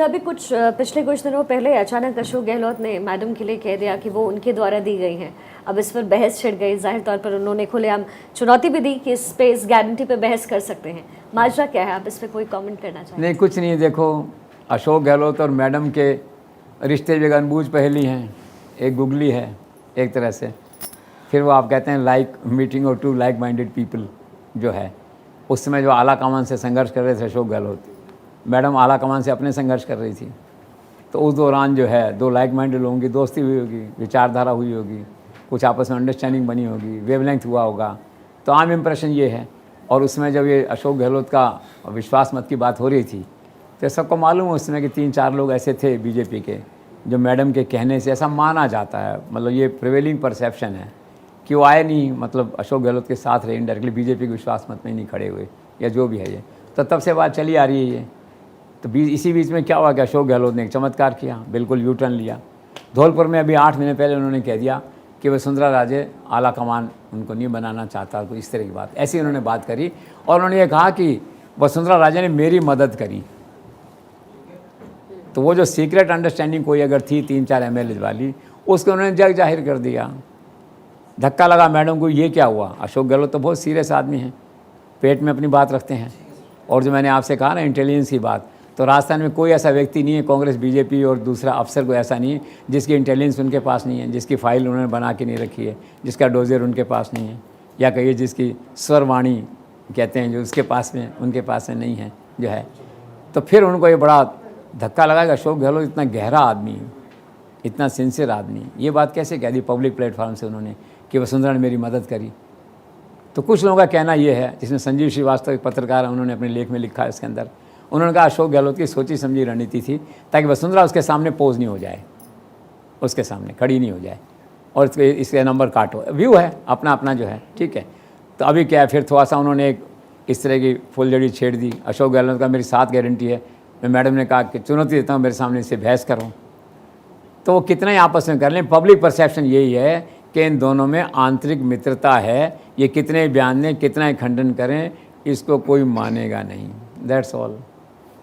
Sir अभी पिछले कुछ दिनों पहले अचानक अशोक गहलोत ने मैडम के लिए कह दिया कि वो उनके द्वारा दी गई हैं। अब इस पर बहस छिड़ गई। जाहिर तौर पर उन्होंने खुलेआम चुनौती भी दी कि इस पे, इस गारंटी पे बहस कर सकते हैं। माजरा क्या है, आप इस पर कोई कमेंट करना चाहें? नहीं, कुछ नहीं। देखो, अशोक गहलोत और मैडम के रिश्ते भी अनबूझ पहेली हैं। एक गुगली है एक तरह से। फिर वो आप कहते हैं लाइक मीटिंग और टू लाइक माइंडेड पीपल जो है, उस समय जो आला कमान से संघर्ष कर रहे थे अशोक गहलोत, मैडम आला कमान से अपने संघर्ष कर रही थी। तो उस दौरान जो है दो लाइक माइंडेड लोगों की दोस्ती हुई होगी, विचारधारा हुई होगी, कुछ आपस में अंडरस्टैंडिंग बनी होगी, वेवलेंथ हुआ होगा। तो आम इम्प्रेशन ये है। और उसमें जब ये अशोक गहलोत का विश्वास मत की बात हो रही थी तो सबको मालूम है उस समय कि 3-4 लोग ऐसे थे बीजेपी के जो मैडम के कहने से, ऐसा माना जाता है, मतलब ये प्रिवेलिंग परसेप्शन है कि वो आए नहीं, मतलब अशोक गहलोत के साथ रहे, इनडायरेक्टली बीजेपी के विश्वास मत में नहीं खड़े हुए या जो भी है ये। तो तब से बात चली आ रही है ये। तो इसी बीच में क्या हुआ कि अशोक गहलोत ने एक चमत्कार किया, बिल्कुल यू टर्न लिया। धौलपुर में अभी 8 महीने पहले उन्होंने कह दिया कि वसुंधरा राजे आला कमान उनको नहीं बनाना चाहता, तो इस तरह की बात, ऐसी उन्होंने बात करी। और उन्होंने ये कहा कि वसुंधरा राजे ने मेरी मदद करी। तो वो जो सीक्रेट अंडरस्टैंडिंग कोई अगर थी 3-4 एमएलए वाली, उसको उन्होंने जग जाहिर कर दिया। धक्का लगा मैडम को, ये क्या हुआ? अशोक गहलोत तो बहुत सीरियस आदमी हैं, पेट में अपनी बात रखते हैं। और जो मैंने आपसे कहा ना इंटेलिजेंस की बात, तो राजस्थान में कोई ऐसा व्यक्ति नहीं है, कांग्रेस बीजेपी और दूसरा अफसर कोई ऐसा नहीं है जिसकी इंटेलिजेंस उनके पास नहीं है, जिसकी फाइल उन्होंने बना के नहीं रखी है, जिसका डोजियर उनके पास नहीं है, या कहिए जिसकी स्वरवाणी कहते हैं जो उसके पास में, उनके पास में नहीं है जो है। तो फिर उनको ये बड़ा धक्का लगा कि अशोक गहलोत इतना गहरा आदमी, इतना सिंसियर आदमी, ये बात कैसे कह दी पब्लिक प्लेटफॉर्म से उन्होंने कि वसुंधरा ने मेरी मदद करी। तो कुछ लोगों का कहना ये है, जिसमें संजीव श्रीवास्तव एक पत्रकार है, उन्होंने अपने लेख में लिखा है इसके अंदर, उन्होंने कहा अशोक गहलोत की सोची समझी रणनीति थी ताकि वसुंधरा उसके सामने पोज नहीं हो जाए, उसके सामने खड़ी नहीं हो जाए और इसके नंबर काटो। व्यू है अपना अपना जो है, ठीक है। तो अभी क्या है, फिर थोड़ा सा उन्होंने एक इस तरह की फुलझड़ी छेड़ दी। अशोक गहलोत का मेरी 7 गारंटी है। मैं मैडम ने कहा कि चुनौती देता हूँ, मेरे सामने इससे बहस करो। तो वो कितना ही आपस में कर लें, पब्लिक परसेप्शन यही है कि इन दोनों में आंतरिक मित्रता है। ये कितने बयान दें, कितना ही खंडन करें, इसको कोई मानेगा नहीं। That's all.